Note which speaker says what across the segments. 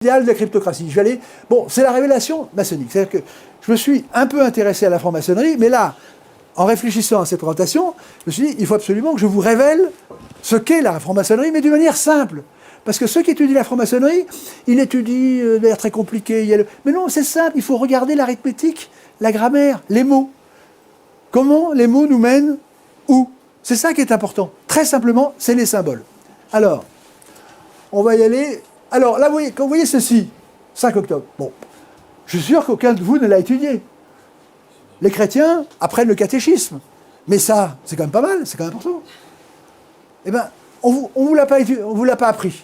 Speaker 1: idéal de la cryptocratie. Je vais aller... Bon, c'est la révélation maçonnique. C'est-à-dire que je me suis un peu intéressé à la franc-maçonnerie, mais là, en réfléchissant à cette présentation, je me suis dit, il faut absolument que je vous révèle ce qu'est la franc-maçonnerie, mais d'une manière simple. Parce que ceux qui étudient la franc-maçonnerie, ils l'étudient de manière très compliquée. Mais non, c'est simple, il faut regarder l'arithmétique, la grammaire, les mots. Comment les mots nous mènent où? C'est ça qui est important. Très simplement, c'est les symboles. Alors, on va y aller. Alors, là, quand vous voyez ceci, 5 octobre, bon, je suis sûr qu'aucun de vous ne l'a étudié. Les chrétiens apprennent le catéchisme. Mais ça, c'est quand même pas mal, c'est quand même important. Eh bien, on vous l'a pas appris.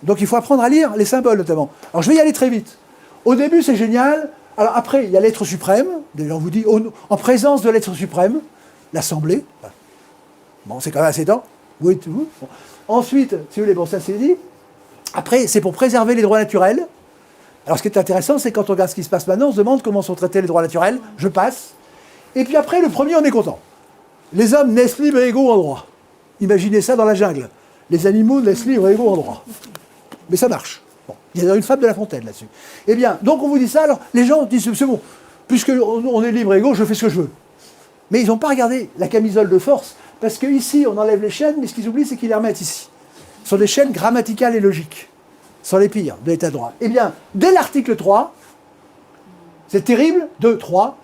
Speaker 1: Donc il faut apprendre à lire les symboles, notamment. Alors je vais y aller très vite. Au début, c'est génial. Alors après, il y a l'être suprême. Déjà, on vous dit, en présence de l'être suprême, l'assemblée. Bon, c'est quand même assez temps. Oui, tout. Bon. Ensuite, si vous voulez, bon, ça c'est dit. Après, c'est pour préserver les droits naturels. Alors ce qui est intéressant, c'est quand on regarde ce qui se passe maintenant, on se demande comment sont traités les droits naturels. Je passe. Et puis après, le premier, on est content. Les hommes naissent libres et égaux en droit. Imaginez ça dans la jungle. Les animaux naissent libres et égaux en droit. Mais ça marche. Bon. Il y a une fable de La Fontaine là-dessus. Eh bien, donc on vous dit ça, alors les gens disent, c'est bon, puisqu'on est libre et égaux, je fais ce que je veux. Mais ils n'ont pas regardé la camisole de force, parce qu'ici, on enlève les chaînes, mais ce qu'ils oublient, c'est qu'ils les remettent ici. Ce sont des chaînes grammaticales et logiques. Ce sont les pires de l'état de droit. Eh bien, dès l'article 3, c'est terrible, 2, 3,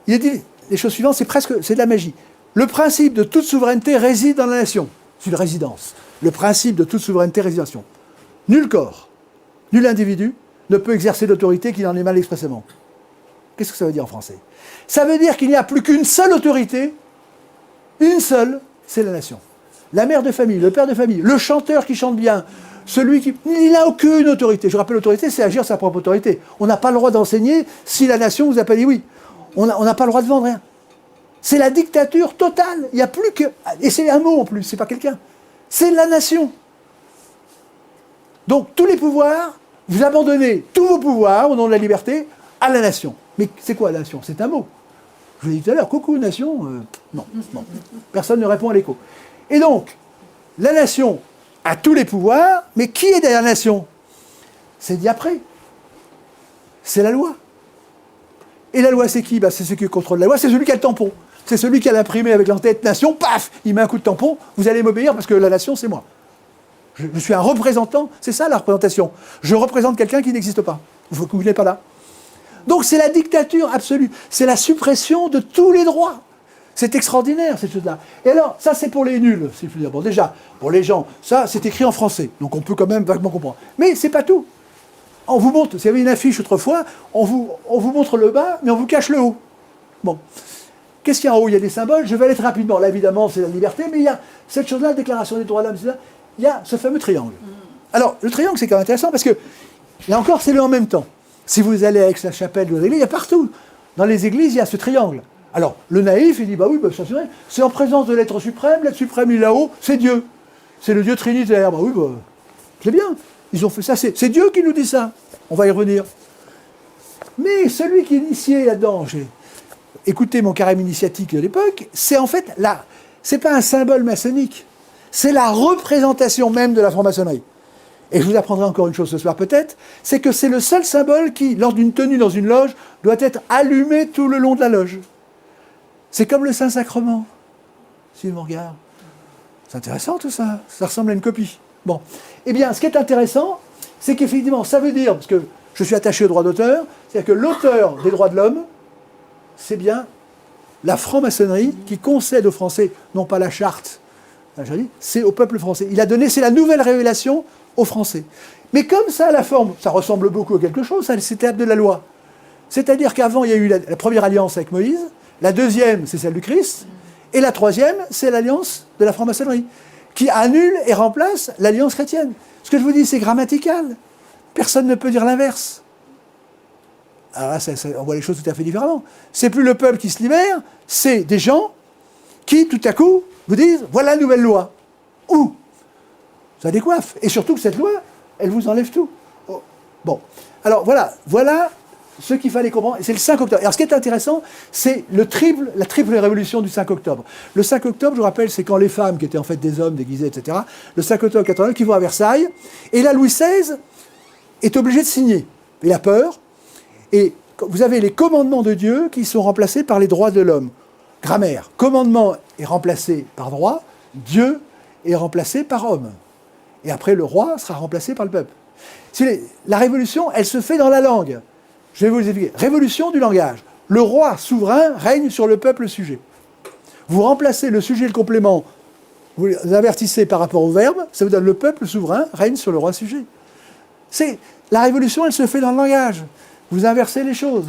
Speaker 1: il est dit les choses suivantes, c'est de la magie. Le principe de toute souveraineté réside dans la nation. C'est une résidence. Le principe de toute souveraineté réside dans la nation. Nul corps, nul individu ne peut exercer l'autorité qui n'en est mal expressément. Qu'est-ce que ça veut dire en français? Ça veut dire qu'il n'y a plus qu'une seule autorité, une seule, c'est la nation. La mère de famille, le père de famille, le chanteur qui chante bien, celui qui... Il n'a aucune autorité. Je rappelle, l'autorité, c'est agir sa propre autorité. On n'a pas le droit d'enseigner si la nation vous a pas dit oui. On n'a pas le droit de vendre rien. C'est la dictature totale. Il n'y a plus que... Et c'est un mot en plus, c'est pas quelqu'un. C'est la nation. Donc, tous les pouvoirs, vous abandonnez tous vos pouvoirs au nom de la liberté à la nation. Mais c'est quoi la nation? C'est un mot. Je vous l'ai dit tout à l'heure, coucou nation, non. Personne ne répond à l'écho. Et donc, la nation a tous les pouvoirs, mais qui est derrière la nation? C'est dit après. C'est la loi. Et la loi, c'est qui? C'est celui qui contrôle la loi, c'est celui qui a le tampon. C'est celui qui a l'imprimé avec l'entête nation, paf, il met un coup de tampon, vous allez m'obéir parce que la nation, c'est moi. Je suis un représentant, c'est ça la représentation. Je représente quelqu'un qui n'existe pas. Vous n'êtes pas là. Donc c'est la dictature absolue. C'est la suppression de tous les droits. C'est extraordinaire, cette chose-là. Et alors, ça c'est pour les nuls, si je puis dire. Bon, déjà, pour les gens, ça c'est écrit en français, donc on peut quand même vaguement comprendre. Mais c'est pas tout. On vous montre, s'il y avait une affiche autrefois, on vous montre le bas, mais on vous cache le haut. Bon. Qu'est-ce qu'il y a en haut? Il y a des symboles, je vais aller très rapidement. Là, évidemment, c'est la liberté, mais il y a cette chose-là, la Déclaration des droits de l'homme, il y a ce fameux triangle. Alors, le triangle, c'est quand même intéressant, parce que, là encore, c'est le en même temps. Si vous allez à Aix-la-Chapelle, il y a partout. Dans les églises, il y a ce triangle. Alors, le naïf, il dit, bah oui, ça c'est vrai, c'est en présence de l'être suprême il est là-haut, c'est Dieu. C'est le Dieu trinitaire. Bah oui, c'est bien. Ils ont fait ça, c'est Dieu qui nous dit ça. On va y revenir. Mais celui qui est initié là-dedans, écoutez mon carême initiatique de l'époque, c'est en fait là, c'est pas un symbole maçonnique, c'est la représentation même de la franc-maçonnerie. Et je vous apprendrai encore une chose ce soir peut-être, c'est que c'est le seul symbole qui, lors d'une tenue dans une loge, doit être allumé tout le long de la loge. C'est comme le Saint-Sacrement, si on regarde. C'est intéressant tout ça, ça ressemble à une copie. Bon, eh bien, ce qui est intéressant, c'est qu'effectivement, ça veut dire, parce que je suis attaché au droit d'auteur, c'est-à-dire que l'auteur des droits de l'homme, c'est bien la franc-maçonnerie qui concède aux Français, non pas la charte, c'est au peuple français. Il a donné, c'est la nouvelle révélation aux Français. Mais comme ça, la forme, ça ressemble beaucoup à quelque chose, c'est de la loi. C'est-à-dire qu'avant, il y a eu la première alliance avec Moïse, la deuxième, c'est celle du Christ, et la troisième, c'est l'alliance de la franc-maçonnerie, qui annule et remplace l'alliance chrétienne. Ce que je vous dis, c'est grammatical. Personne ne peut dire l'inverse. Alors là, on voit les choses tout à fait différemment. C'est plus le peuple qui se libère, c'est des gens qui, tout à coup, vous disent, voilà la nouvelle loi. Où? Ça décoiffe. Et surtout que cette loi, elle vous enlève tout. Oh. Bon. Alors voilà ce qu'il fallait comprendre, c'est le 5 octobre. Alors ce qui est intéressant, c'est la triple révolution du 5 octobre. Le 5 octobre, je vous rappelle, c'est quand les femmes, qui étaient en fait des hommes déguisés, etc., le 5 octobre 89, qui vont à Versailles, et là, Louis XVI est obligé de signer. Il a peur, et vous avez les commandements de Dieu qui sont remplacés par les droits de l'homme. Grammaire. Commandement est remplacé par droit, Dieu est remplacé par homme. Et après, le roi sera remplacé par le peuple. La révolution, elle se fait dans la langue. Je vais vous expliquer. Révolution du langage. Le roi souverain règne sur le peuple sujet. Vous remplacez le sujet et le complément, vous invertissez par rapport au verbe, ça vous donne le peuple souverain règne sur le roi sujet. La révolution, elle se fait dans le langage. Vous inversez les choses.